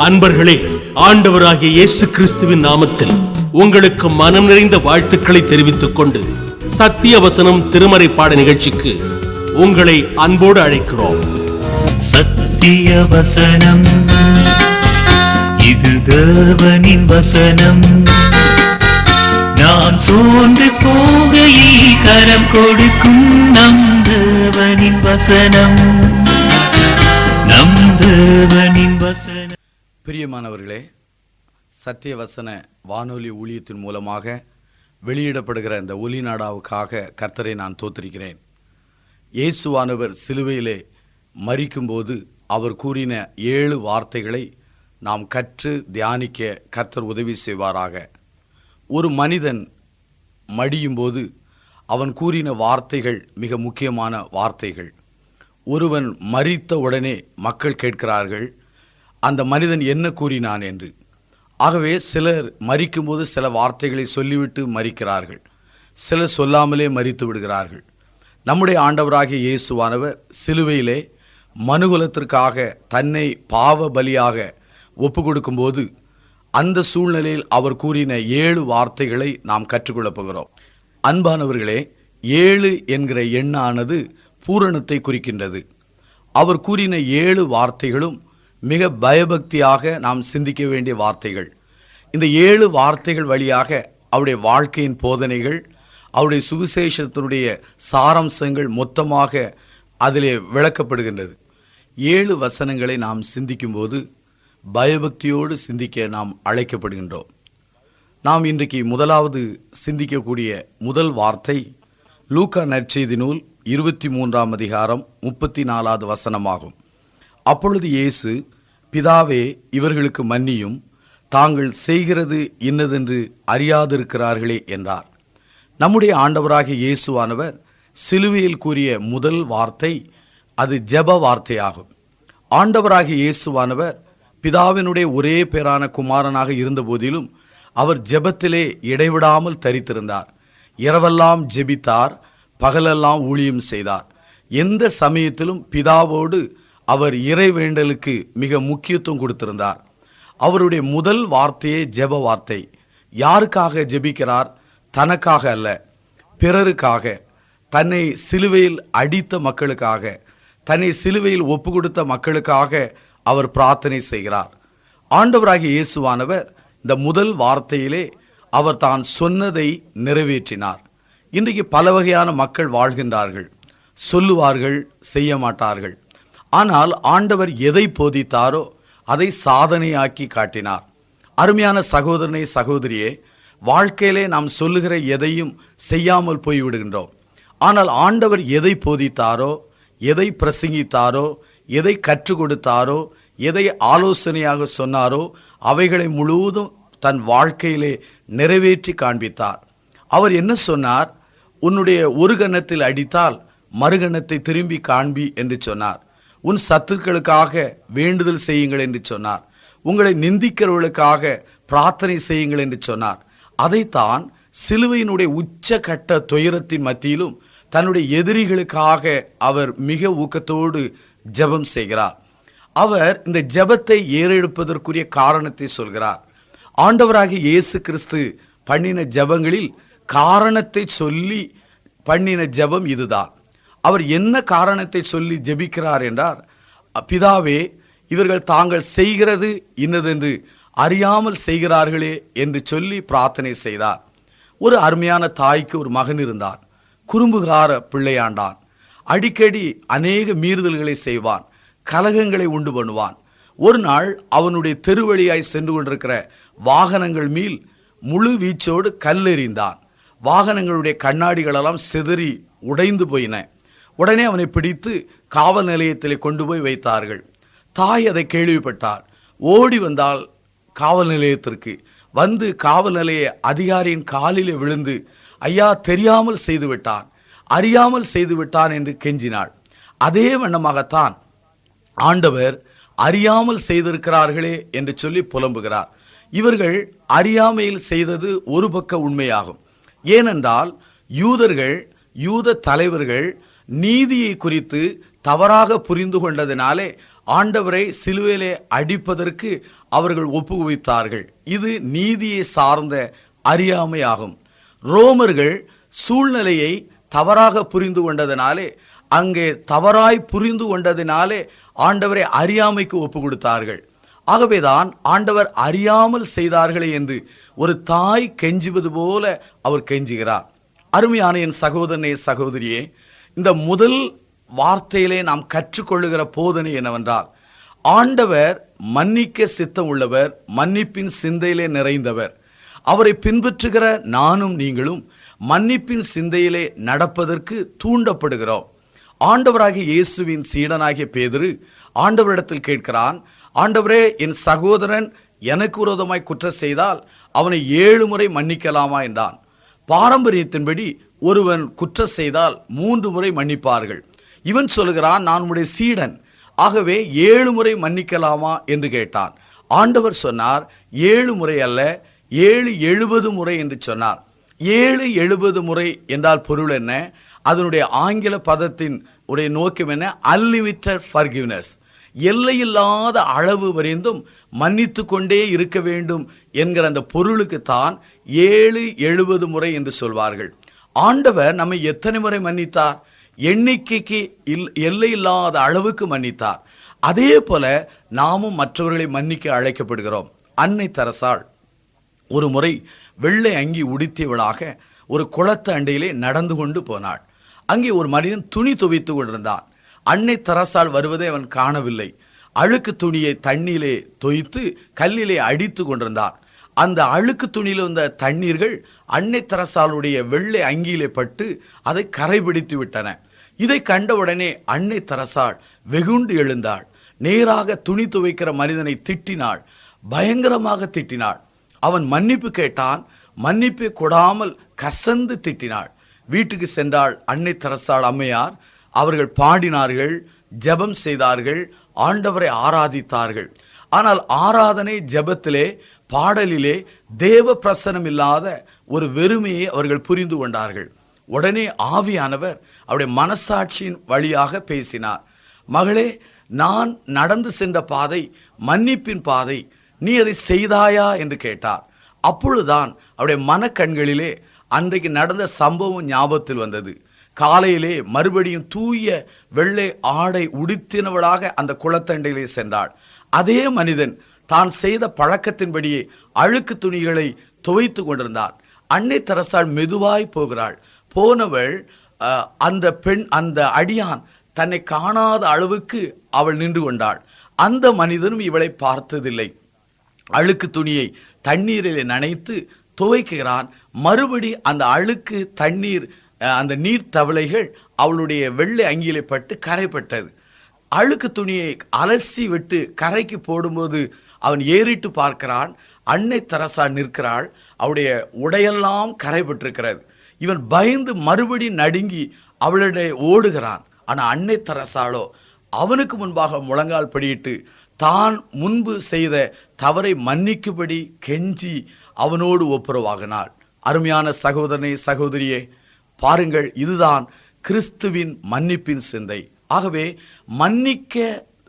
அன்பர்களே, ஆண்டவராகிய இயேசு கிறிஸ்துவின் நாமத்தில் உங்களுக்கு மனம் நிறைந்த வாழ்த்துக்களை தெரிவித்துக் கொண்டு சத்திய வசனம் திருமறை பாட நிகழ்ச்சிக்கு உங்களை அன்போடு அழைக்கிறோம். சத்திய வசனம், இது தேவனின் வசனம். நாம் சோர்ந்து போகையில் கரம் கொடுக்கும் நம் தேவனின் வசனம், நம் தேவனின் வசனம். பிரியமானவர்களே, சத்திய வசன வானொலி ஊழியத்தின் மூலமாக வெளியிடப்படுகிற இந்த ஒலிநாடாவுக்காக கர்த்தரை நான் தோத்திருக்கிறேன். இயேசுவானவர் சிலுவையிலே மரிக்கும்போது அவர் கூறின 7 வார்த்தைகளை நாம் கற்று தியானிக்க கர்த்தர் உதவி செய்வாராக. ஒரு மனிதன் மடியும்போது அவன் கூறின வார்த்தைகள் மிக முக்கியமான வார்த்தைகள். ஒருவன் மரித்த உடனே மக்கள் கேட்கிறார்கள், அந்த மனிதன் என்ன கூறினான் என்று. ஆகவே சிலர் மரிக்கும்போது சில வார்த்தைகளை சொல்லிவிட்டு மரிக்கிறார்கள், சிலர் சொல்லாமலே மரித்து விடுகிறார்கள். நம்முடைய ஆண்டவராகிய இயேசுவானவர் சிலுவையிலே மனுகுலத்திற்காக தன்னை பாவ பலியாக ஒப்பு கொடுக்கும்போது அந்த சூழ்நிலையில் அவர் கூறின 7 வார்த்தைகளை நாம் கற்றுக்கொள்ளப் போகிறோம். அன்பானவர்களே, 7 என்கிற எண்ணானது பூரணத்தை குறிக்கின்றது. அவர் கூறின 7 வார்த்தைகளும் மிக பயபக்தியாக நாம் சிந்திக்க வேண்டிய வார்த்தைகள். இந்த 7 வார்த்தைகள் வழியாக அவருடைய வாழ்க்கையின் போதனைகள், அவருடைய சுவிசேஷத்தினுடைய சாராம்சங்கள் மொத்தமாக அதிலே விளக்கப்படுகின்றது. 7 வசனங்களை நாம் சிந்திக்கும் போது பயபக்தியோடு சிந்திக்க நாம் அழைக்கப்படுகின்றோம். நாம் இன்றைக்கு முதலாவது சிந்திக்கக்கூடிய முதல் வார்த்தை லூக்கா நற்செய்தி நூல் 23ஆம் அதிகாரம் 34வது வசனமாகும். அப்பொழுது இயேசு, பிதாவே, இவர்களுக்கு மன்னியும், தாங்கள் செய்கிறது இன்னதென்று அறியாதிருக்கிறார்களே என்றார். நம்முடைய ஆண்டவராகிய இயேசுவானவர் சிலுவையில் கூறிய முதல் வார்த்தை அது ஜெப வார்த்தையாகும். ஆண்டவராகிய இயேசுவானவர் பிதாவினுடைய ஒரே பேரான குமாரனாக இருந்த போதிலும் அவர் ஜெபத்திலே இடைவிடாமல் தரித்திருந்தார். இரவெல்லாம் ஜெபித்தார், பகலெல்லாம் ஊழியம் செய்தார். எந்த சமயத்திலும் பிதாவோடு அவர் இறைவேண்டலுக்கு மிக முக்கியத்துவம் கொடுத்திருந்தார். அவருடைய முதல் வார்த்தையே ஜெப வார்த்தை. யாருக்காக ஜெபிக்கிறார்? தனக்காக அல்ல, பிறருக்காக. தன்னை சிலுவையில் அடித்த மக்களுக்காக, தன்னை சிலுவையில் ஒப்பு கொடுத்த மக்களுக்காக அவர் பிரார்த்தனை செய்கிறார். ஆண்டவராகிய இயேசுவானவர் இந்த முதல் வார்த்தையிலே அவர் தான் சொன்னதை நிறைவேற்றினார். இன்றைக்கு பல வகையான மக்கள் வாழ்கின்றார்கள். சொல்லுவார்கள், செய்ய மாட்டார்கள். ஆனால் ஆண்டவர் எதை போதித்தாரோ அதை சாதனையாக்கி காட்டினார். அருமையான சகோதரனே, சகோதரியே, வாழ்க்கையிலே நாம் சொல்லுகிற எதையும் செய்யாமல் போய்விடுகின்றோம். ஆனால் ஆண்டவர் எதை போதித்தாரோ, எதை பிரசங்கித்தாரோ, எதை கற்றுக் கொடுத்தாரோ, எதை ஆலோசனையாக சொன்னாரோ அவைகளை முழுவதும் தன் வாழ்க்கையிலே நிறைவேற்றி காண்பித்தார். அவர் என்ன சொன்னார்? உன்னுடைய ஒரு கன்னத்தில் அடித்தால் மறுகன்னத்தை திரும்பி காண்பி என்று சொன்னார். உன் சத்துக்களுக்காக வேண்டுதல் செய்யுங்கள் என்று சொன்னார். உங்களை நிந்திக்கிறவர்களுக்காக பிரார்த்தனை செய்யுங்கள் என்று சொன்னார். அதைத்தான் சிலுவையினுடைய உச்சகட்ட துயரத்தின் மத்தியிலும் தன்னுடைய எதிரிகளுக்காக அவர் மிக ஊக்கத்தோடு ஜெபம் செய்கிறார். அவர் இந்த ஜெபத்தை ஏறெடுப்பதற்குரிய காரணத்தை சொல்கிறார். ஆண்டவராகிய இயேசு கிறிஸ்து பண்ணின ஜெபங்களில் காரணத்தை சொல்லி பண்ணின ஜெபம் இதுதான். அவர் என்ன காரணத்தை சொல்லி ஜெபிக்கிறார் என்றார், பிதாவே, இவர்கள் தாங்கள் செய்கிறது இன்னதென்று அறியாமல் செய்கிறார்களே என்று சொல்லி பிரார்த்தனை செய்தார். ஒரு அருமையான தாய்க்கு ஒரு மகன் இருந்தான். குறும்புகார பிள்ளையாண்டான். அடிக்கடி அநேக மீறுதல்களை செய்வான், கலகங்களை உண்டு பண்ணுவான். ஒரு நாள் அவனுடைய தெருவழியாய் சென்று கொண்டிருக்கிற வாகனங்கள் மேல் முழு வீச்சோடு கல்லெறிந்தான். வாகனங்களுடைய கண்ணாடிகளெல்லாம் சிதறி உடைந்து போயின. உடனே அவனை பிடித்து காவல் நிலையத்தில் கொண்டு போய் வைத்தார்கள். தாய் அதை கேள்விப்பட்டார். ஓடி வந்தால் காவல் நிலையத்திற்கு வந்து காவல் நிலைய அதிகாரியின் காலிலே விழுந்து, ஐயா, தெரியாமல் செய்து விட்டான், அறியாமல் செய்து விட்டான் என்று கெஞ்சினாள். அதே வண்ணமாகத்தான் ஆண்டவர் அறியாமல் செய்திருக்கிறார்களே என்று சொல்லி புலம்புகிறார். இவர்கள் அறியாமையில் செய்தது ஒரு பக்க உண்மையாகும். ஏனென்றால் யூதர்கள், யூத தலைவர்கள் நீதியை குறித்து தவறாக புரிந்து கொண்டதினாலே ஆண்டவரை சிலுவையிலே அடிப்பதற்கு அவர்கள் ஒப்புவித்தார்கள். இது நீதியை சார்ந்த அறியாமையாகும். ரோமர்கள் சூழ்நிலையை தவறாக புரிந்து கொண்டதினாலே, அங்கே தவறாய் புரிந்து கொண்டதினாலே ஆண்டவரை அறியாமைக்கு ஒப்பு கொடுத்தார்கள். ஆகவேதான் ஆண்டவர் அறியாமல் செய்தார்களே என்று ஒரு தாய் கெஞ்சுவது போல அவர் கெஞ்சுகிறார். அருமையான என் சகோதரனே, சகோதரியே, இந்த முதல் வார்த்தையிலே நாம் கற்றுக்கொள்ளுகிற போதனை என்னவென்றால், ஆண்டவர் மன்னிக்க சித்தம் உள்ளவர், மன்னிப்பின் சிந்தையிலே நிறைந்தவர். அவரை பின்பற்றுகிற நானும் நீங்களும் மன்னிப்பின் சிந்தையிலே நடப்பதற்கு தூண்டப்படுகிறோம். ஆண்டவராகிய இயேசுவின் சீடனாகிய பேதுரு ஆண்டவரிடத்தில் கேட்கிறான், ஆண்டவரே, என் சகோதரன் எனக்கு விரோதமாய் குற்றம் செய்தால் அவனை 7 முறை மன்னிக்கலாமா என்றான். பாரம்பரியத்தின்படி ஒருவன் குற்றம் செய்தால் 3 முறை மன்னிப்பார்கள். இவன் சொல்லுகிறான், நான் உம்முடைய சீடன், ஆகவே 7 முறை மன்னிக்கலாமா என்று கேட்டான். ஆண்டவர் சொன்னார், 7 முறை அல்ல, 770 முறை என்று சொன்னார். 770 முறை என்றால் பொருள் என்ன? அதனுடைய ஆங்கில பதத்தின் உடைய நோக்கம் என்ன? அன்லிமிட்டட் ஃபர்கிவ்னஸ், எல்லையில்லாத அளவு வரைந்தும் மன்னித்து கொண்டே இருக்க வேண்டும் என்கிற அந்த பொருளுக்கு தான் 770 முறை என்று சொல்வார்கள். ஆண்டவர் நம்மை எத்தனை முறை மன்னித்தார்? எண்ணிக்கைக்கு எல்லையில்லாத அளவுக்கு மன்னித்தார். அதே போல நாமும் மற்றவர்களை மன்னிக்க அழைக்கப்படுகிறோம். அன்னை தெரசாள் ஒரு முறை வெள்ளை அங்கி உடுத்தியவளாக ஒரு குளத்து அண்டையிலே நடந்து கொண்டு போனாள். அங்கே ஒரு மனிதன் துணி துவைத்து கொண்டிருந்தான். அன்னை தெரசாள் வருவதை அவன் காணவில்லை. அழுக்கு துணியை தண்ணீரிலே தோய்த்து கல்லிலே அடித்து கொண்டிருந்தான். அந்த அழுக்கு துணியில் வந்த தண்ணீர்கள் அன்னை தெரசாளுடைய வெள்ளை அங்கியிலே பட்டு அதை கரைபிடித்து விட்டன. இதை கண்டவுடனே அன்னை தெரசாள் வெகுண்டு எழுந்தாள். நேராக துணி துவைக்கிற மனிதனை திட்டினாள், பயங்கரமாக திட்டினாள். அவன் மன்னிப்பு கேட்டான், மன்னிப்பை கொடாமல் கசந்து திட்டினாள். வீட்டுக்கு சென்றாள் அன்னை தெரசாள் அம்மையார். அவர்கள் பாடினார்கள், ஜெபம் செய்தார்கள், ஆண்டவரை ஆராதித்தார்கள். ஆனால் ஆராதனை, ஜெபத்திலே, பாடலிலே தேவ பிரசனம் இல்லாத ஒரு வெறுமையை அவர்கள் புரிந்து கொண்டார்கள். உடனே ஆவியானவர் அவருடைய மனசாட்சியின் வழியாக பேசினார். மகளே, நான் நடந்து சென்ற பாதை மன்னிப்பின் பாதை, நீ அதை செய்தாயா என்று கேட்டார். அப்பொழுதுதான் அவருடைய மனக்கண்களிலே அன்றைக்கு நடந்த சம்பவம் ஞாபகத்தில் வந்தது. காலையிலே மறுபடியும் தூய வெள்ளை ஆடை உடுத்தினவளாக அந்த குளத்தண்டையிலே சென்றாள். அதே மனிதன் தான் செய்த பழக்கத்தின்படியே அழுக்கு துணிகளை துவைத்து கொண்டிருந்தான். அன்னை தெரசாள் மெதுவாய் போகிறாள். போனவள் அந்த பெண், அந்த அடியான் தன்னை காணாத அளவுக்கு அவள் நின்று கொண்டாள். அந்த மனிதனும் இவளை பார்த்ததில்லை. அழுக்கு துணியை தண்ணீரில் நனைத்து துவைக்கிறான். மறுபடி அந்த அழுக்கு தண்ணீர், அந்த நீர் தவளைகள் அவளுடைய வெள்ளை அங்கியிலே பட்டு கரைப்பட்டது. அழுக்கு துணியை அலசி விட்டு கரைக்கு போடும்போது அவன் ஏறிட்டு பார்க்கிறான். அன்னை தெரசா நிற்கிறாள். அவளுடைய உடையெல்லாம் கரைப்பட்டிருக்கிறது. இவன் பயந்து மறுபடி நடுங்கி அவளுடைய ஓடுகிறான். ஆனா அன்னை தெரசாளோ அவனுக்கு முன்பாக முழங்கால் படியிட்டு தான் முன்பு செய்த தவறை மன்னிக்கும்படி கெஞ்சி அவனோடு ஒப்புரவாகினாள். அருமையான சகோதரனே, சகோதரியே, பாருங்கள், இதுதான் கிறிஸ்துவின் மன்னிப்பின் சிந்தை. ஆகவே மன்னிக்க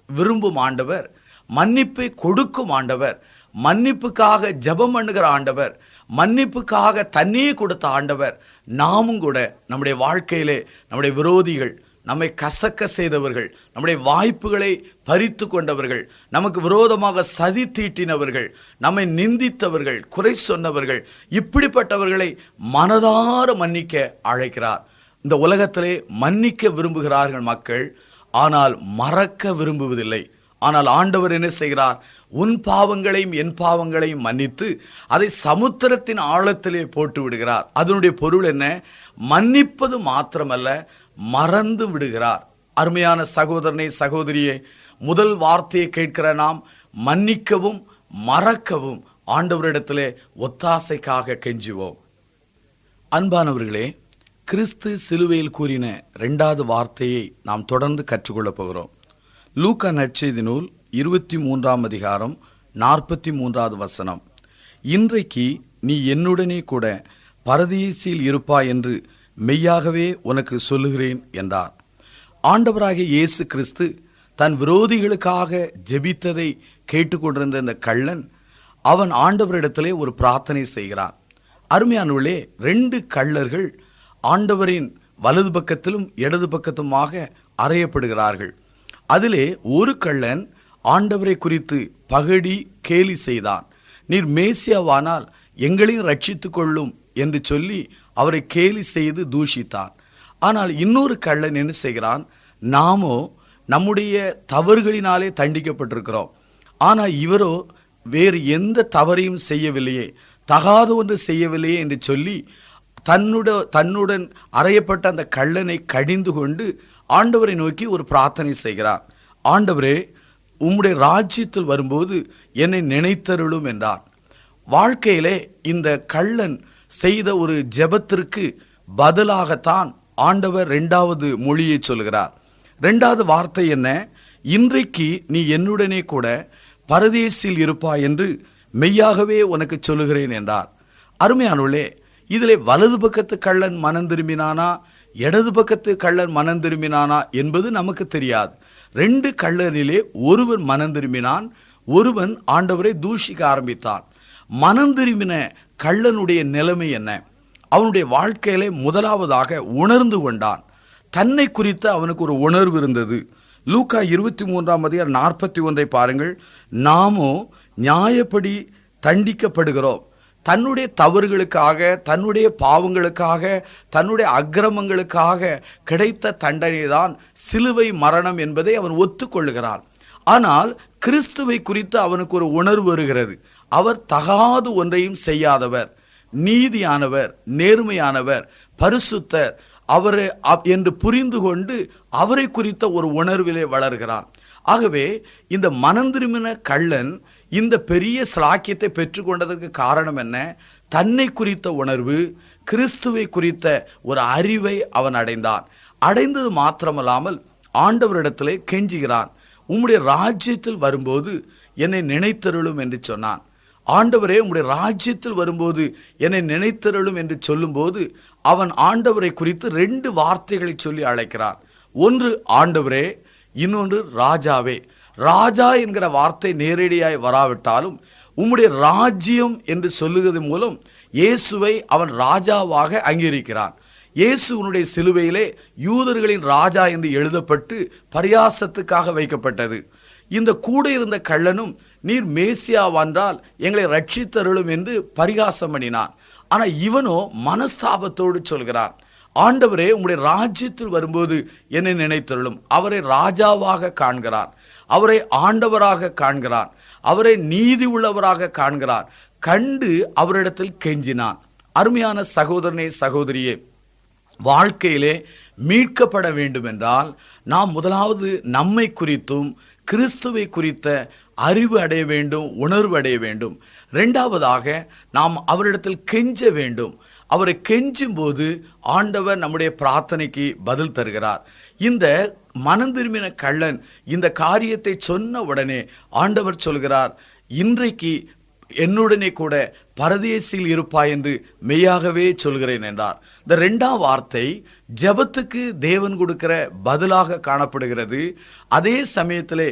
விரும்பும் ஆண்டவர், மன்னிப்பை கொடுக்கும் ஆண்டவர், மன்னிப்புக்காக ஜெபம் பண்ணுகிற ஆண்டவர், மன்னிப்புக்காக தண்ணியை கொடுத்த ஆண்டவர், நாமும் கூட நம்முடைய வாழ்க்கையிலே நம்முடைய விரோதிகள், நம்மை கசக்க செய்தவர்கள், நம்முடைய வாய்ப்புகளை பறித்து கொண்டவர்கள், நமக்கு விரோதமாக சதி தீட்டினவர்கள், நம்மை நிந்தித்தவர்கள், குறை சொன்னவர்கள், இப்படிப்பட்டவர்களை மனதார மன்னிக்க அழைக்கிறார். இந்த உலகத்திலே மன்னிக்க விரும்புகிறார்கள் மக்கள், ஆனால் மறக்க விரும்புவதில்லை. ஆனால் ஆண்டவர் என்ன செய்கிறார்? உன் பாவங்களையும் என் பாவங்களையும் மன்னித்து அதை சமுத்திரத்தின் ஆழத்திலே போட்டு விடுகிறார். அதனுடைய பொருள் என்ன? மன்னிப்பது மாத்திரமல்ல, மறந்து விடுகிறார். அருமையான சகோதரனே, சகோதரியே, முதல் வார்த்தையை கேட்கிற நாம் மன்னிக்கவும் மறக்கவும் ஆண்டவரிடத்திலே ஒத்தாசைக்காக கெஞ்சுவோம். அன்பானவர்களே, கிறிஸ்து சிலுவையில் கூறின 2வது வார்த்தையை நாம் தொடர்ந்து கற்றுக்கொள்ளப் போகிறோம். லூக்கா நற்செய்தி நூல் 23ஆம் அதிகாரம் 43வது வசனம். இன்றைக்கு நீ என்னுடனே கூட பரதீசில் இருப்பாய் என்று மெய்யாகவே உனக்கு சொல்லுகிறேன் என்றார். ஆண்டவராகிய இயேசு கிறிஸ்து தன் விரோதிகளுக்காக ஜெபித்ததை கேட்டுக்கொண்டிருந்த இந்த கள்ளன் அவன் ஆண்டவரிடத்திலே ஒரு பிரார்த்தனை செய்கிறான். அருமையானவர்களே, 2 கள்ளர்கள் ஆண்டவரின் வலது பக்கத்திலும் இடது பக்கத்துமாக அறையப்படுகிறார்கள். அதிலே ஒரு கள்ளன் ஆண்டவரை குறித்து பகடி கேலி செய்தான். நீர் மேசியாவானால் எங்களையும் ரட்சித்துக் கொள்ளும் என்று சொல்லி அவரை கேலி செய்து தூஷித்தான். ஆனால் இன்னொரு கள்ளன் என்ன செய்கிறான்? நாமோ நம்முடைய தவறுகளினாலே தண்டிக்கப்பட்டிருக்கிறோம், ஆனால் இவரோ வேறு எந்த தவறையும் செய்யவில்லையே, தகாத ஒன்று செய்யவில்லையே என்று சொல்லி தன்னுடன் அறையப்பட்ட அந்த கள்ளனை கடிந்து கொண்டு ஆண்டவரை நோக்கி ஒரு பிரார்த்தனை செய்கிறார். ஆண்டவரே, உம்முடைய ராஜ்யத்தில் வரும்போது என்னை நினைத்தருளும் என்றார். வாழ்க்கையிலே இந்த கள்ளன் செய்த ஒரு ஜெபத்திற்கு பதிலாகத்தான் ஆண்டவர் 2வது மொழியை சொல்கிறார். 2வது வார்த்தை என்ன? இன்றைக்கு நீ என்னுடனே கூட பரதேசில் இருப்பாய் என்று மெய்யாகவே உனக்கு சொல்லுகிறேன் என்றார். அருமையானவர்களே, இதிலே வலது பக்கத்து கள்ளன் மனம் திரும்பினானா, இடது பக்கத்து கள்ளன் மனம் திரும்பினானா என்பது நமக்கு தெரியாது. 2 கள்ளனிலே ஒருவன் மனம் திரும்பினான், ஒருவன் ஆண்டவரை தூஷிக்க ஆரம்பித்தான். மனம் திரும்பின கள்ளனுடைய நிலைமை என்ன? அவனுடைய வாழ்க்கையிலே முதலாவதாக உணர்ந்து கொண்டான். தன்னை குறித்து அவனுக்கு ஒரு உணர்வு இருந்தது. லூக்கா 23:41 பாருங்கள். நாமோ நியாயப்படி தண்டிக்கப்படுகிறோம். தன்னுடைய தவறுகளுக்காக, தன்னுடைய பாவங்களுக்காக, தன்னுடைய அக்கிரமங்களுக்காக கிடைத்த தண்டனை தான் சிலுவை மரணம் என்பதை அவன் ஒத்துக்கொள்ளுகிறான். ஆனால் கிறிஸ்துவை குறித்து அவனுக்கு ஒரு உணர்வு வருகிறது. அவர் தகாத ஒன்றையும் செய்யாதவர், நீதியானவர், நேர்மையானவர், பரிசுத்தர் அவர் என்று புரிந்து கொண்டு அவரை குறித்த ஒரு உணர்விலே வளர்கிறான். ஆகவே இந்த மனம் திரும்பின கள்ளன் இந்த பெரிய ஸ்லாக்கியத்தை பெற்றுக்கொண்டதற்கு காரணம் என்ன? தன்னை குறித்த உணர்வு, கிறிஸ்துவை குறித்த ஒரு அறிவை அவன் அடைந்தான். அடைந்தது மாத்திரமல்லாமல் ஆண்டவரிடத்திலே கெஞ்சுகிறான். உம்முடைய ராஜ்யத்தில் வரும்போது என்னை நினைத்தருளும் என்று சொன்னான். ஆண்டவரே, உம்முடைய ராஜ்யத்தில் வரும்போது என்னை நினைத்தருளும் என்று சொல்லும்போது அவன் ஆண்டவரை குறித்து 2 வார்த்தைகளை சொல்லி அழைக்கிறான். ஒன்று ஆண்டவரே, இன்னொன்று ராஜாவே. ராஜா என்கிற வார்த்தை நேரடியாய் வராவிட்டாலும் உம்முடைய ராஜ்யம் என்று சொல்லுகிறது மூலம் இயேசுவை அவன் ராஜாவாக அங்கீகரிக்கிறான். இயேசுவனுடைய சிலுவையிலே யூதர்களின் ராஜா என்று எழுதப்பட்டு பரியாசத்துக்காக வைக்கப்பட்டது. இந்த கூட இருந்த கள்ளனும் நீர் மேசியாவென்றால் எங்களை ரட்சித்தருளும் என்று பரிகாசம் பண்ணினான். ஆனால் இவனோ மனஸ்தாபத்தோடு சொல்கிறான், ஆண்டவரே, உம்முடைய ராஜ்யத்தில் வரும்போது என்னை நினைத்தருளும். அவரை ராஜாவாக காண்கிறான், அவரை ஆண்டவராக காண்கிறான், அவரை நீதி உள்ளவராக காண்கிறான். கண்டு அவரிடத்தில் கெஞ்சினான். அருமையான சகோதரனே, சகோதரியே, வாழ்க்கையிலே மீட்கப்பட வேண்டும் என்றால் நாம் முதலாவது நம்மை குறித்தும் கிறிஸ்துவை குறித்த அறிவு அடைய வேண்டும், உணர்வு அடைய வேண்டும். 2வதாக நாம் அவரிடத்தில் கெஞ்ச வேண்டும். அவரை கெஞ்சும் போது ஆண்டவர் நம்முடைய பிரார்த்தனைக்கு பதில் தருகிறார். இந்த மனம் திரும்பின கள்ளன் இந்த காரியத்தை சொன்ன உடனே ஆண்டவர் சொல்கிறார், இன்றைக்கு என்னுடனே கூட பரதேசில் இருப்பாய் என்று மெய்யாகவே சொல்கிறேன் என்றார். இந்த 2ஆம் வார்த்தை ஜெபத்துக்கு தேவன் கொடுக்கிற பதிலாக காணப்படுகிறது. அதே சமயத்திலே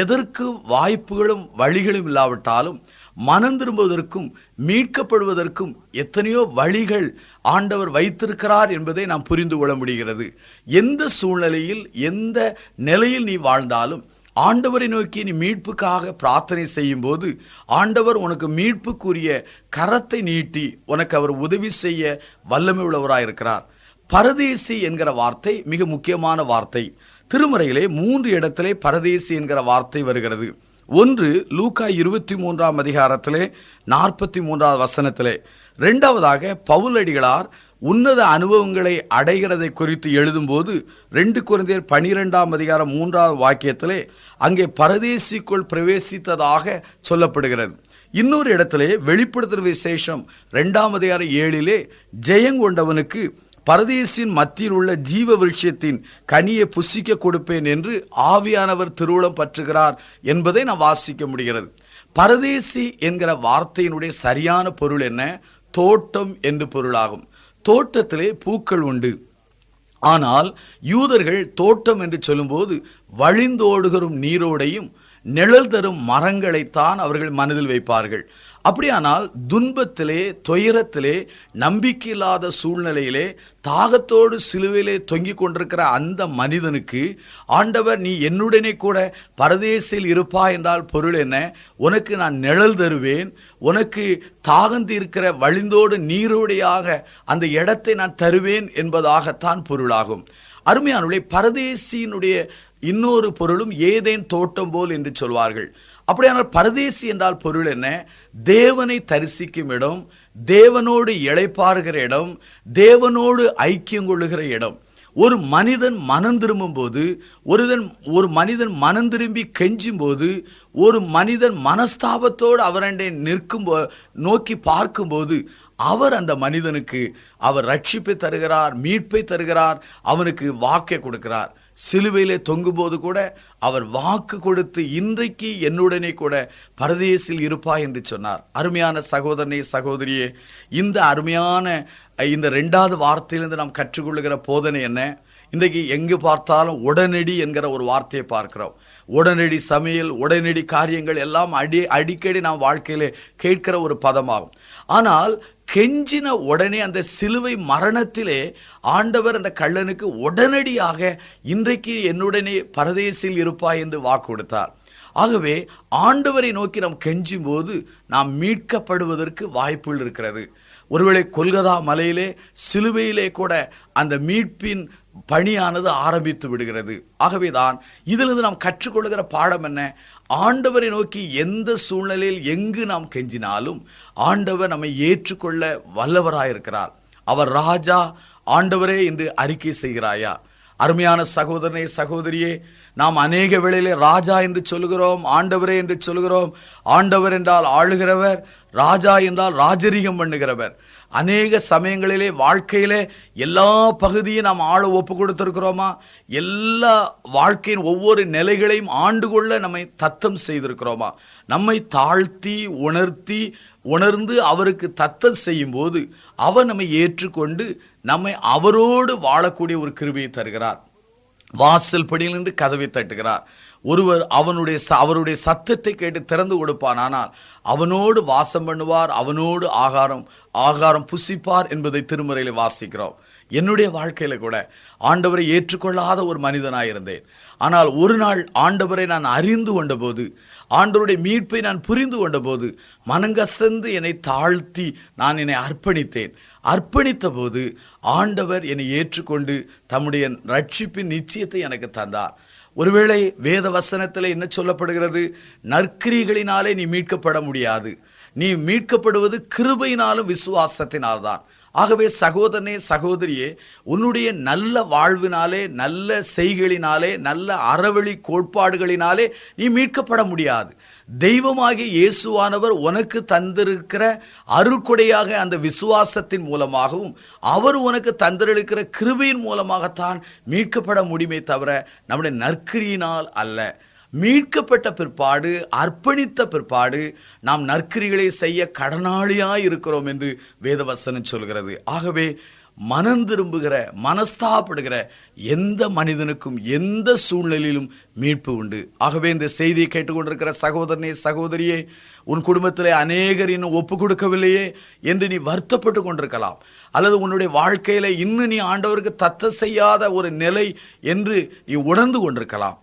எதற்கு வாய்ப்புகளும் வழிகளும் இல்லாவிட்டாலும் மனம் திரும்புவதற்கும் மீட்கப்படுவதற்கும் எத்தனையோ வழிகள் ஆண்டவர் வைத்திருக்கிறார் என்பதை நாம் புரிந்து கொள்ள முடிகிறது. எந்த சூழ்நிலையில், எந்த நிலையில் நீ வாழ்ந்தாலும் ஆண்டவரை நோக்கி நீ மீட்புக்காக பிரார்த்தனை செய்யும் போது ஆண்டவர் உனக்கு மீட்புக்குரிய கரத்தை நீட்டி உனக்கு அவர் உதவி செய்ய வல்லமை உள்ளவராயிருக்கிறார். பரதேசி என்கிற வார்த்தை மிக முக்கியமான வார்த்தை. திருமறையிலே 3 இடத்திலே பரதேசி என்கிற வார்த்தை வருகிறது. ஒன்று லூக்கா 23 43 வசனத்திலே. 2வதாக பவுலடிகளார் உன்னத அனுபவங்களை அடைகிறதை குறித்து எழுதும்போது 2 கொரிந்தியர் 12 3 வாக்கியத்திலே அங்கே பரதேசிக்குள் பிரவேசித்ததாக சொல்லப்படுகிறது. இன்னொரு இடத்திலே வெளிப்படுத்தும் விசேஷம் 2 ஜெயங்கொண்டவனுக்கு பரதேசின் மத்தியில் உள்ள ஜீவ விருட்சத்தின் கனியை புசிக்க கொடுப்பேன் என்று ஆவியானவர் திருவுளம் பற்றுகிறார் என்பதை நாம் வாசிக்க முடிகிறது. பரதேசி என்கிற வார்த்தையினுடைய சரியான பொருள் என்ன? தோட்டம் என்று பொருளாகும். தோட்டத்திலே பூக்கள் உண்டு, ஆனால் யூதர்கள் தோட்டம் என்று சொல்லும்போது வழிந்தோடுகிற நீரோடையும் நிழல் தரும் மரங்களைத்தான் அவர்கள் மனதில் வைப்பார்கள். அப்படியானால் துன்பத்திலே, துயரத்திலே, நம்பிக்கையில்லாத சூழ்நிலையிலே, தாகத்தோடு சிலுவையிலே தொங்கிக் கொண்டிருக்கிற அந்த மனிதனுக்கு ஆண்டவர், நீ என்னுடனே கூட பரதேசில் இருப்பா என்றால் பொருள் என்ன? உனக்கு நான் நிழல் தருவேன், உனக்கு தாகம் தீர்க்கிற வழிந்தோடு நீரோடையாக அந்த இடத்தை நான் தருவேன் என்பதாகத்தான் பொருளாகும். அருமையானவர்களே, பரதேசியினுடைய இன்னொரு பொருளும் ஏதேன் தோட்டம் போல் என்று சொல்வார்கள். அப்படியானால் பரதேசி என்றால் பொருள் என்ன? தேவனை தரிசிக்கும் இடம், தேவனோடு இளைப்பாறுகிற இடம், தேவனோடு ஐக்கியம் கொள்ளுகிற இடம். ஒரு மனிதன் மனம் திரும்பும் போது, ஒரு மனிதன் மனம் திரும்பி கெஞ்சும் போது, ஒரு மனிதன் மனஸ்தாபத்தோடு அவரண்டை நோக்கி பார்க்கும்போது, அவர் அந்த மனிதனுக்கு அவர் ரட்சிப்பை தருகிறார், மீட்பை தருகிறார், அவனுக்கு வாக்கை கொடுக்கிறார். சிலுவையிலே தொங்கும் போது கூட அவர் வாக்கு கொடுத்து, இன்றைக்கு என்னுடனே கூட பரதேசில் இருப்பாய் என்று சொன்னார். அருமையான சகோதரனே, சகோதரியே, இந்த அருமையான இந்த 2வது வார்த்தையிலிருந்து நாம் கற்றுக்கொள்ளுகிற போதனை என்ன? இன்றைக்கு எங்கு பார்த்தாலும் உடனடி என்கிற ஒரு வார்த்தையை பார்க்கிறோம். உடனடி சமையல், உடனடி காரியங்கள் எல்லாம் அடிக்கடி நாம் வாழ்க்கையிலே கேட்கிற ஒரு பதமாகும். ஆனால் கெஞ்சின உடனே அந்த சிலுவை மரணத்திலே ஆண்டவர் அந்த கள்ளனுக்கு உடனடியாக இன்றைக்கு என்னுடனே பரதேசில் இருப்பாய் என்று வாக்கு கொடுத்தார். ஆகவே ஆண்டவரை நோக்கி நாம் கெஞ்சும் போது நாம் மீட்கப்படுவதற்கு வாய்ப்புகள் இருக்கிறது. ஒருவேளை கொல்கதா மலையிலே, சிலுவையிலே கூட அந்த மீட்பின் பணியானது ஆரம்பித்து விடுகிறது. ஆகவேதான் இதிலிருந்து நாம் கற்றுக்கொள்ளுகிற பாடம் என்ன? ஆண்டவரை நோக்கி எந்த சூழ்நிலையில் எங்கு நாம் கெஞ்சினாலும் ஆண்டவர் நம்மை ஏற்றுக்கொள்ள வல்லவராயிருக்கிறார். அவர் ராஜா, ஆண்டவரே என்று அறிக்கை செய்கிறாயா? அருமையான சகோதரனே, சகோதரியே, நாம் அநேக வேளையிலே ராஜா என்று சொல்லுகிறோம், ஆண்டவரே என்று சொல்லுகிறோம். ஆண்டவர் என்றால் ஆளுகிறவர், ராஜா என்றால் ராஜரீகம் பண்ணுகிறவர். அநேக சமயங்களிலே வாழ்க்கையிலே எல்லா பகுதியும் நாம் ஆள ஒப்பு கொடுத்திருக்கிறோமா? எல்லா வாழ்க்கையின் ஒவ்வொரு நிலைகளையும் ஆண்டு கொள்ள நம்மை தத்தம் செய்திருக்கிறோமா? நம்மை தாழ்த்தி உணர்ந்து அவருக்கு தத்தம் செய்யும் போது அவர் நம்மை ஏற்றுக்கொண்டு நம்மை அவரோடு வாழக்கூடிய ஒரு கிருபையை தருகிறார். வாசல் படியில் நின்று கதவை தட்டுகிறார். ஒருவர் அவருடைய சத்தத்தை கேட்டு திறந்து கொடுப்பான். ஆனால் அவனோடு வாசம் பண்ணுவார், அவனோடு ஆகாரம் புசிப்பார் என்பதை திருமறையில் வாசிக்கிறோம். என்னுடைய வாழ்க்கையில கூட ஆண்டவரை ஏற்றுக்கொள்ளாத ஒரு மனிதனாயிருந்தேன். ஆனால் ஒரு நாள் ஆண்டவரை நான் அறிந்து கொண்ட போது, ஆண்டவருடைய மீட்பை நான் புரிந்து கொண்ட போது, மனங்கசந்து என்னை தாழ்த்தி நான் என்னை அர்ப்பணித்தேன். அர்ப்பணித்த போது ஆண்டவர் என்னை ஏற்றுக்கொண்டு தம்முடைய ரட்சிப்பின் நிச்சயத்தை எனக்கு தந்தார். ஒருவேளை வேத வசனத்தில் என்ன சொல்லப்படுகிறது? நற்கிரிகளினாலே நீ மீட்கப்பட முடியாது, நீ மீட்கப்படுவது கிருபையினாலும் விசுவாசத்தினால்தான். ஆகவே சகோதரனே, சகோதரியே, உன்னுடைய நல்ல வாழ்வினாலே, நல்ல செய்களினாலே, நல்ல அறவழி கோட்பாடுகளினாலே நீ மீட்கப்பட முடியாது. தெய்வமாகிய இயேசுவானவர் உனக்கு தந்திருக்கிற அருட்கொடையாக அந்த விசுவாசத்தின் மூலமாகவும் அவர் உனக்கு தந்திருக்கிற கிருபையின் மூலமாகத்தான் மீட்கப்பட முடியுமே தவிர நம்முடைய நற்கிரியினால் அல்ல. மீட்கப்பட்ட பிற்பாடு, அர்ப்பணித்த பிற்பாடு நாம் நற்கிரிகளை செய்ய கடனாளியாய் இருக்கிறோம் என்று வேதவசனம் சொல்கிறது. ஆகவே மனம் திரும்புகிற, மனஸ்தாபப்படுகிற எந்த மனிதனுக்கும் எந்த சூழ்நிலையிலும் மீட்பு உண்டு. ஆகவே இந்த செய்தியை கேட்டுக்கொண்டிருக்கிற சகோதரனே, சகோதரியே, உன் குடும்பத்திலே அநேகர் இன்னும் ஒப்பு கொடுக்கவில்லையே என்று நீ வருத்தப்பட்டு கொண்டிருக்கலாம். அல்லது உன்னுடைய வாழ்க்கையில இன்னும் நீ ஆண்டவருக்கு தத்தம் செய்யாத ஒரு நிலை என்று நீ உணர்ந்து கொண்டிருக்கலாம்.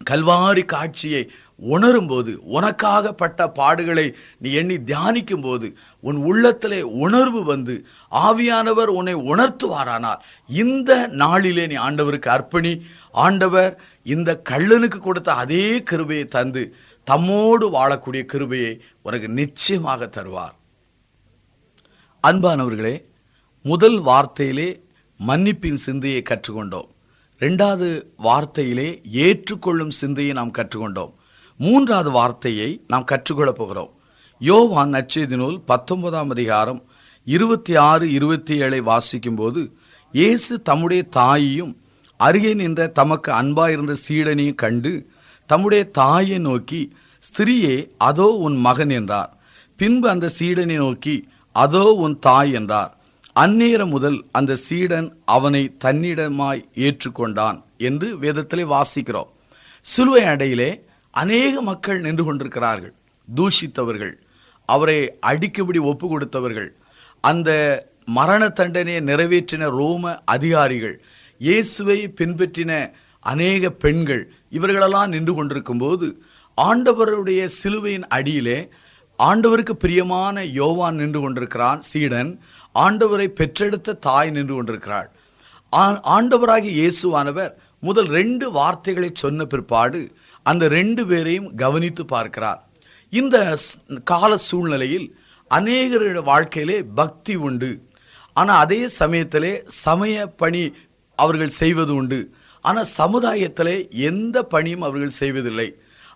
கல்வாரி காட்சியை உணரும் போது, உனக்காக பட்ட பாடுகளை நீ எண்ணி தியானிக்கும் போது உன் உள்ளத்திலே உணர்வு வந்து ஆவியானவர் உன்னை உணர்த்துவாரானால் இந்த நாளிலே நீ ஆண்டவருக்கு அர்ப்பணி. ஆண்டவர் இந்த கள்ளனுக்கு கொடுத்த அதே கிருபையை தந்து தம்மோடு வாழக்கூடிய கிருபையை உனக்கு நிச்சயமாக தருவார். அன்பானவர்களே, முதல் வார்த்தையிலே மன்னிப்பின் சிந்தையை கற்றுக்கொண்டோம். 2வது வார்த்தையிலே ஏற்றுக்கொள்ளும் சிந்தையை நாம் கற்றுக்கொண்டோம். 3வது வார்த்தையை நாம் கற்றுக்கொள்ளப் போகிறோம். யோவான் நற்செய்தி நூல் 19ஆம் அதிகாரம் 26-27 வாசிக்கும் போது, இயேசு தம்முடைய தாயையும் அருகே நின்ற தமக்கு அன்பாயிருந்த சீடனையும் கண்டு தம்முடைய தாயை நோக்கி, ஸ்திரியே, அதோ உன் மகன் என்றார். பின்பு அந்த சீடனை நோக்கி, அதோ உன் தாய் என்றார். அந்நேரம் முதல் அந்த சீடன் அவனை தன்னிடமாய் ஏற்றுக்கொண்டான் என்று வேதத்திலே வாசிக்கிறோம். சிலுவை அடையிலே அநேக மக்கள் நின்று கொண்டிருக்கிறார்கள். தூஷித்தவர்கள், அவரை அடிக்கும்படி ஒப்பு கொடுத்தவர்கள், அந்த மரண தண்டனையை நிறைவேற்றின ரோம அதிகாரிகள், இயேசுவை பின்பற்றின அநேக பெண்கள், இவர்களெல்லாம் நின்று கொண்டிருக்கும் போது ஆண்டவருடைய சிலுவையின் அடியிலே ஆண்டவருக்கு பிரியமான யோவான் நின்று கொண்டிருக்கிறான். சீடன், ஆண்டவரை பெற்றெடுத்த தாய் நின்று கொண்டிருக்கிறாள். ஆண்டவராகிய இயேசுவானவர் முதல் 2 வார்த்தைகளை சொன்ன பிற்பாடு அந்த 2 பேரையும் கவனித்து பார்க்கிறார். இந்த கால சூழ்நிலையில் அநேகருடைய வாழ்க்கையிலே பக்தி உண்டு, ஆனா அதே சமயத்திலே சமய பணி அவர்கள் செய்வது உண்டு. ஆனா சமுதாயத்திலே எந்த பணியும் அவர்கள் செய்வதில்லை.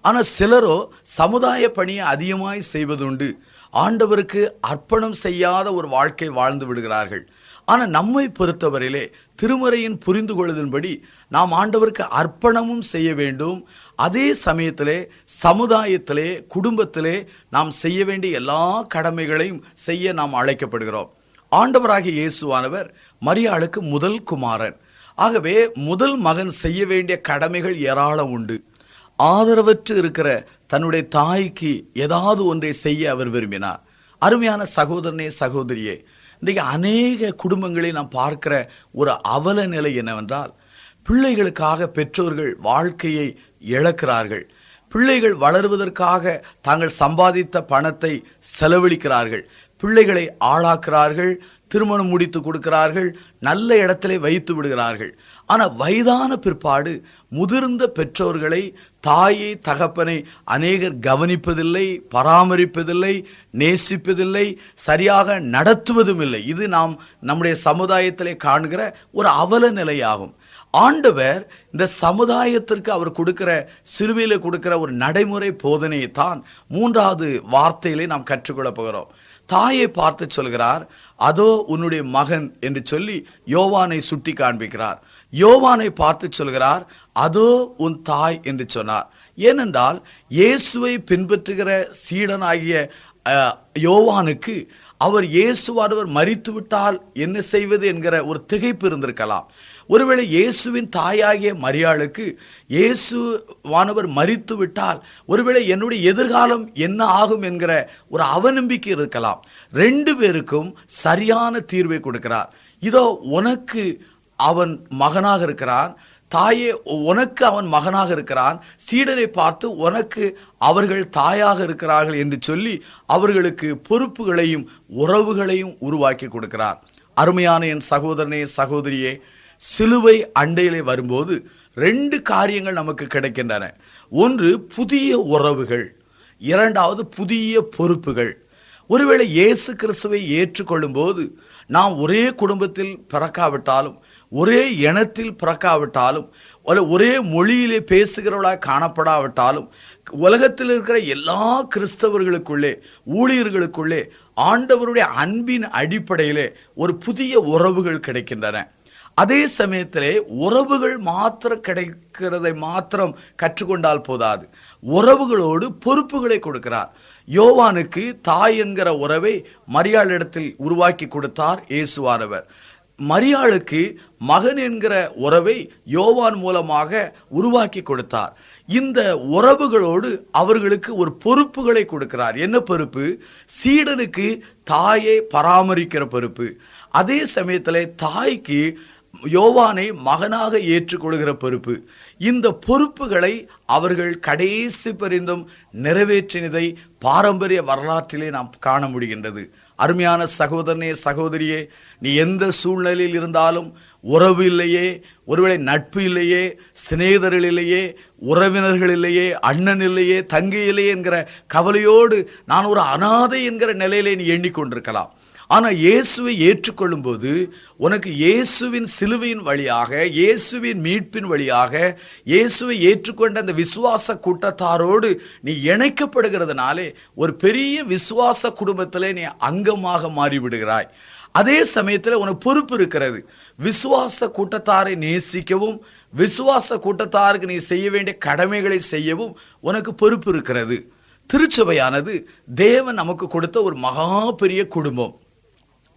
ஆனா சிலரோ சமுதாய பணியை அதிகமாய் செய்வதுண்டு. ஆண்டவருக்கு அர்ப்பணம் செய்யாத ஒரு வாழ்க்கை வாழ்ந்து விடுகிறார்கள். ஆனா நம்மை பொறுத்தவரையிலே திருமறையின் புரிந்து கொள்வதன்படி நாம் ஆண்டவருக்கு அர்ப்பணமும் செய்ய வேண்டும். அதே சமயத்திலே சமுதாயத்திலே குடும்பத்திலே நாம் செய்ய வேண்டிய எல்லா கடமைகளையும் செய்ய நாம் அழைக்கப்படுகிறோம். ஆண்டவராகிய இயேசுவானவர் மரியாளுக்கு முதல் குமாரன். ஆகவே முதல் மகன் செய்ய வேண்டிய கடமைகள் ஏராளம் உண்டு. ஆதரவற்று இருக்கிற தன்னுடைய தாய்க்கு ஏதாவது ஒன்றை செய்ய அவர் விரும்பினார். அருமையான சகோதரனே, சகோதரியே, இன்றைக்கு அநேக குடும்பங்களை நாம் பார்க்கிற ஒரு அவல நிலை என்னவென்றால், பிள்ளைகளுக்காக பெற்றோர்கள் வாழ்க்கையை இழக்கிறார்கள். பிள்ளைகள் வளருவதற்காக தாங்கள் சம்பாதித்த பணத்தை செலவழிக்கிறார்கள். பிள்ளைகளை ஆளாக்குறார்கள், திருமணம் முடித்து கொடுக்கிறார்கள், நல்ல இடத்திலே வைத்து விடுகிறார்கள். ஆனா வயதான பிற்பாடு முதிர்ந்த பெற்றோர்களை, தாயை தகப்பனை அநேகர் கவனிப்பதில்லை, பராமரிப்பதில்லை, நேசிப்பதில்லை, சரியாக நடத்துவதும் இல்லை. இது நாம் நம்முடைய சமுதாயத்திலே காண்கிற ஒரு அவல நிலையாகும். ஆண்டவர் இந்த சமுதாயத்திற்கு அவர் கொடுக்கிற, சிலுவையில கொடுக்கிற ஒரு நடைமுறை போதனையை தான் 3வது வார்த்தையிலே நாம் கற்றுக்கொள்ள போகிறோம். தாயை பார்த்து சொல்கிறார், அதோ உன்னுடைய மகன் என்று சொல்லி யோவானை சுட்டி காண்பிக்கிறார். யோவானை பார்த்து சொல்கிறார், அதோ உன் தாய் என்று சொன்னார். ஏனென்றால் இயேசுவை பின்பற்றுகிற சீடனாகிய யோவானுக்கு அவர் இயேசுவானவர் மரித்து விட்டால் என்ன செய்வது என்கிற ஒரு திகைப்பு இருந்திருக்கலாம். ஒருவேளை இயேசுவின் தாயாகிய மரியாளுக்கு இயேசுவானவர் மரித்து விட்டால் ஒருவேளை என்னுடைய எதிர்காலம் என்ன ஆகும் என்கிற ஒரு அவநம்பிக்கை இருக்கலாம். 2 பேருக்கும் சரியான தீர்வை கொடுக்கிறார். இதோ உனக்கு அவன் மகனாக இருக்கிறான், தாயே உனக்கு அவன் மகனாக இருக்கிறான், சீடரை பார்த்து உனக்கு அவர்கள் தாயாக இருக்கிறார்கள் என்று சொல்லி அவர்களுக்கு பொறுப்புகளையும் உறவுகளையும் உருவாக்கி கொடுக்கிறார். அருமையான என் சகோதரனே, சகோதரியே, சிலுவை அண்டையிலே வரும்போது 2 காரியங்கள் நமக்கு கிடைக்கின்றன. ஒன்று புதிய உறவுகள், 2வது புதிய பொறுப்புகள். ஒருவேளை இயேசு கிறிஸ்துவை ஏற்றுக்கொள்ளும் போது நாம் ஒரே குடும்பத்தில் பிறக்காவிட்டாலும், ஒரே இனத்தில் பிறக்காவிட்டாலும், ஒரே மொழியிலே பேசுகிறவர்களாக காணப்படாவிட்டாலும், உலகத்தில் இருக்கிற எல்லா கிறிஸ்தவர்களுக்குள்ளே, ஊழியர்களுக்குள்ளே ஆண்டவருடைய அன்பின் அடிப்படையிலே ஒரு புதிய உறவுகள் கிடைக்கின்றன. அதே சமயத்திலே உறவுகள் மாத்திரம் கிடைக்கிறதை மாத்திரம் கற்றுக்கொண்டால் போதாது, உறவுகளோடு பொறுப்புகளை கொடுக்கிறார். யோவானுக்கு தாய் என்கிற உறவை மரியாளிடத்தில் உருவாக்கி கொடுத்தார் இயேசுவானவர். மரியாளுக்கு மகன் என்கிற உறவை யோவான் மூலமாக உருவாக்கி கொடுத்தார். இந்த உறவுகளோடு அவர்களுக்கு ஒரு பொறுப்புகளை கொடுக்கிறார். என்ன பொறுப்பு? சீடனுக்கு தாயை பராமரிக்கிற பொறுப்பு. அதே சமயத்தில் தாய்க்கு யோவானை மகனாக ஏற்றுக்கொள்கிற பொறுப்பு. இந்த பொறுப்புகளை அவர்கள் கடைசி பரிந்தும் நிறைவேற்றினதை பாரம்பரிய வரலாற்றிலே நாம் காண முடிகின்றது. அருமையான சகோதரனே, சகோதரியே, நீ எந்த சூழ்நிலையில் இருந்தாலும், உறவு இல்லையே, ஒருவேளை நட்பு இல்லையே, சிநேகிதர்கள் இல்லையே, உறவினர்கள் இல்லையே, அண்ணன் இல்லையே, தங்கை இல்லையே என்கிற கவலையோடு நான் ஒரு அனாதை என்கிற நிலையிலே நீ எண்ணிக்கொண்டிருக்கலாம். ஆனா இயேசுவை ஏற்றுக்கொள்ளும் போது உனக்கு இயேசுவின் சிலுவையின் வழியாக, இயேசுவின் மீட்பின் வழியாக, இயேசுவை ஏற்றுக்கொண்ட அந்த விசுவாச கூட்டத்தாரோடு நீ இணைக்கப்படுகிறதுனாலே ஒரு பெரிய விசுவாச குடும்பத்திலே நீ அங்கமாக மாறிவிடுகிறாய். அதே சமயத்தில் உனக்கு பொறுப்பு இருக்கிறது. விசுவாச கூட்டத்தாரை நேசிக்கவும், விசுவாச கூட்டத்தாருக்கு நீ செய்ய வேண்டிய கடமைகளை செய்யவும் உனக்கு பொறுப்பு இருக்கிறது. திருச்சபையானது தேவன் நமக்கு கொடுத்த ஒரு மகா பெரிய குடும்பம்.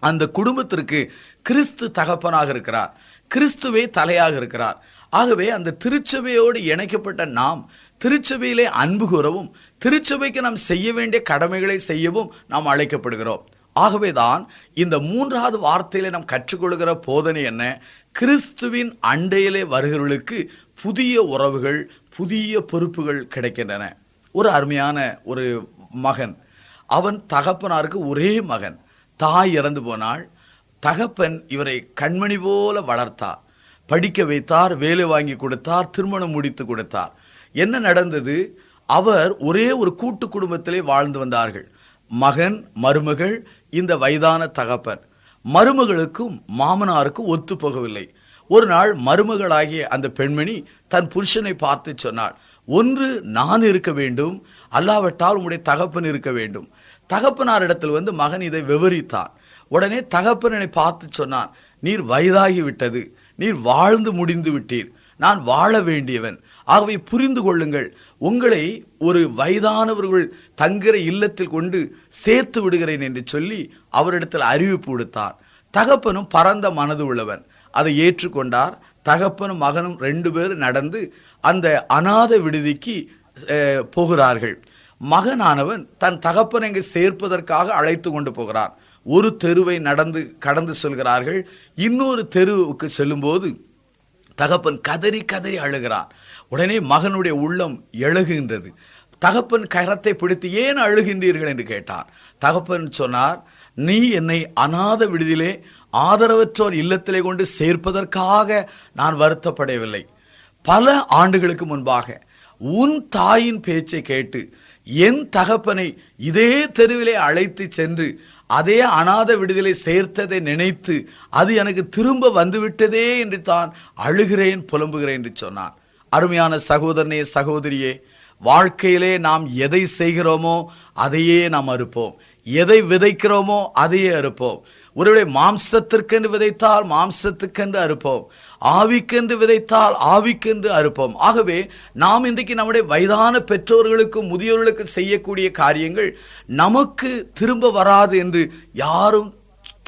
அந்த குடும்பத்திற்கு கிறிஸ்து தகப்பனாக இருக்கிறார், கிறிஸ்துவே தலையாக இருக்கிறார். ஆகவே அந்த திருச்சபையோடு இணைக்கப்பட்ட நாம் திருச்சபையிலே அன்பு கூறவும், திருச்சபைக்கு நாம் செய்ய வேண்டிய கடமைகளை செய்யவும் நாம் அழைக்கப்படுகிறோம். ஆகவேதான் இந்த 3வது வார்த்தையிலே நாம் கற்றுக்கொள்கிற போதனை என்ன? கிறிஸ்துவின் அண்டையிலே வருகிறவர்களுக்கு புதிய உறவுகள், புதிய பொறுப்புகள் கிடைக்கின்றன. ஒரு அருமையான ஒரு மகன், அவன் தகப்பனாருக்கு ஒரே மகன், தாய் இறந்து போனாள். தகப்பன் இவரை கண்மணி போல வளர்த்தார், படிக்க வைத்தார், வேலை வாங்கி கொடுத்தார், திருமணம் முடித்து கொடுத்தார். என்ன நடந்தது? அவர் ஒரே ஒரு கூட்டு குடும்பத்திலே வாழ்ந்து வந்தார்கள். மகன், மருமகள், இந்த வயதான தகப்பன். மருமகளுக்கும் மாமனாருக்கும் ஒத்து போகவில்லை. ஒரு நாள் மருமகளாகிய அந்த பெண்மணி தன் புருஷனை பார்த்து சொன்னாள், ஒன்று நான் இருக்க வேண்டும், அல்லாவிட்டால் உம்முடைய தகப்பன் இருக்க வேண்டும். தகப்பனாரிடத்தில் மகன் இதை விவரித்தான். உடனே தகப்பனை பார்த்து சொன்னான், நீர் வயதாகி விட்டது, நீர் வாழ்ந்து முடிந்து விட்டீர், நான் வாழ வேண்டியவன். ஆகவே புரிந்து கொள்ளுங்கள், உங்களை ஒரு வயதானவர்கள் தங்குகிற இல்லத்தில் கொண்டு சேர்த்து விடுகிறேன் என்று சொல்லி அவரிடத்தில் அறிவிப்பு விடுத்தார். தகப்பனும் பரந்த மனது உள்ளவன், அதை ஏற்றுக்கொண்டார். தகப்பனும் மகனும் 2 பேரும் நடந்து அந்த அநாத விடுதிக்கு போகிறார்கள். மகனானவன் தன் தகப்பனை இங்கு சேர்ப்பதற்காக அழைத்து கொண்டு போகிறார். ஒரு தெருவை கடந்து செல்கிறார்கள். இன்னொரு தெருவுக்கு செல்லும் போது தகப்பன் கதறி கதறி அழுகிறான். உடனே மகனுடைய உள்ளம் எழுகின்றது. தகப்பன் கரத்தை பிடித்து ஏன் அழுகின்றீர்கள் என்று கேட்டான். தகப்பன் சொன்னார், நீ என்னை அநாத விடுதியிலே ஆதரவற்றோர் இல்லத்திலே கொண்டு சேர்ப்பதற்காக நான் வருத்தப்படவில்லை. பல ஆண்டுகளுக்கு முன்பாக உன் தாயின் பேச்சை கேட்டு என் தகப்பனை இதே தெருவிலே அழைத்து சென்று அதே அநாத விடுதலை சேர்த்ததை நினைத்து அது எனக்கு திரும்ப வந்துவிட்டதே என்று தான் அழுகிறேன், புலம்புகிறேன் என்று சொன்னான். அருமையான சகோதரனே, சகோதரியே, வாழ்க்கையிலே நாம் எதை செய்கிறோமோ அதையே நாம் அறுப்போம், எதை விதைக்கிறோமோ அதையே அறுப்போம். ஒருவேளை மாம்சத்திற்கென்று விதைத்தால் மாம்சத்துக்கென்று அறுப்போம், ஆவிக்கென்று விதைத்தால் ஆவிக்கென்று அறுப்போம். ஆகவே நாம் இன்றைக்கு நம்முடைய வயதான பெற்றோர்களுக்கும் முதியோர்களுக்கு செய்யக்கூடிய காரியங்கள் நமக்கு திரும்ப வராது என்று யாரும்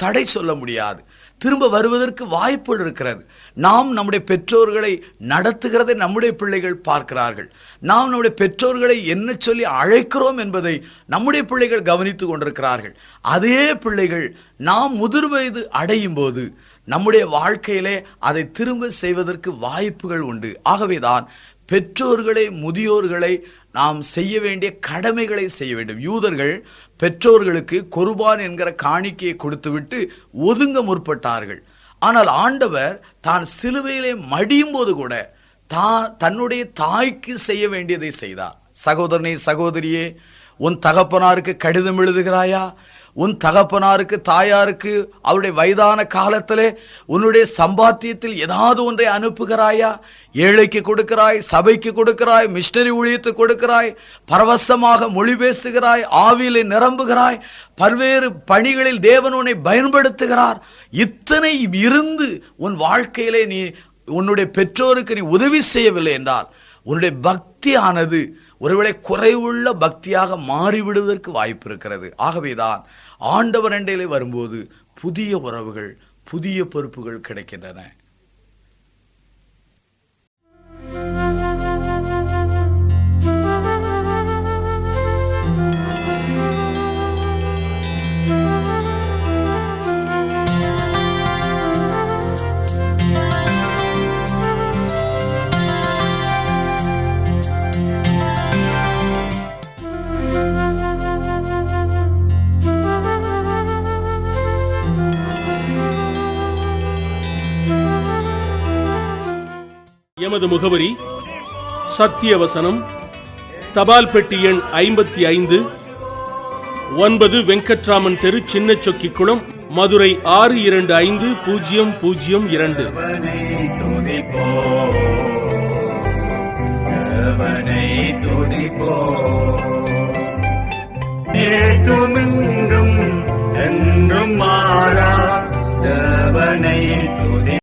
தடை சொல்ல முடியாது. திரும்ப வருவதற்கு வாய்ப்புகள் இருக்கிறது. நாம் நம்முடைய பெற்றோர்களை நடத்துகிறதை நம்முடைய பிள்ளைகள் பார்க்கிறார்கள். நாம் நம்முடைய பெற்றோர்களை என்ன சொல்லி அழைக்கிறோம் என்பதை நம்முடைய பிள்ளைகள் கவனித்துக் கொண்டிருக்கிறார்கள். அதே பிள்ளைகள் நாம் முதிர் வயது அடையும் போது நம்முடைய வாழ்க்கையிலே அதை திரும்ப செய்வதற்கு வாய்ப்புகள் உண்டு. ஆகவேதான் பெற்றோர்களை, முதியோர்களை நாம் செய்ய வேண்டிய கடமைகளை செய்ய வேண்டும். யூதர்கள் பெற்றோர்களுக்கு குர்பான் என்கிற காணிக்கையை கொடுத்துவிட்டு ஒதுங்க முற்பட்டார்கள். ஆனால் ஆண்டவர் தான் சிலுவையிலே மடியும் போது கூட தன்னுடைய தாய்க்கு செய்ய வேண்டியதை செய்தார். சகோதரனே, சகோதரியே, உன் தகப்பனாருக்கு கடிதம் எழுதுகிறாயா? உன் தகப்பனாருக்கு, தாயாருக்கு அவருடைய வயதான காலத்திலே உன்னுடைய சம்பாத்தியத்தில் ஏதாவது ஒன்றை அனுப்புகிறாயா? ஏழைக்கு கொடுக்கிறாய், சபைக்கு கொடுக்கிறாய், மிஷனரி ஊழியத்துக்கு கொடுக்கிறாய், பரவசமாக மொழி பேசுகிறாய், ஆவியிலே நிரம்புகிறாய், பல்வேறு பணிகளில் தேவன் உன்னை பயன்படுத்துகிறார். இத்தனை இருந்து உன் வாழ்க்கையிலே நீ உன்னுடைய பெற்றோருக்கு நீ உதவி செய்யவில்லை என்றால் உன்னுடைய பக்தியானது ஒருவேளை குறைவுள்ள பக்தியாக மாறிவிடுவதற்கு வாய்ப்பு இருக்கிறது. ஆகவேதான் ஆண்டவர் அண்டையிலே வரும்போது புதிய உறவுகள், புதிய பொறுப்புகள் கிடைக்கின்றன. எமது முகவரி சத்திய வசனம், தபால் பெட்டி எண் 55, 9 வெங்கட்ராமன் தெரு, சின்ன சொக்கிக்குளம், மதுரை 625002. என்றும் மாறா தேவனை துதி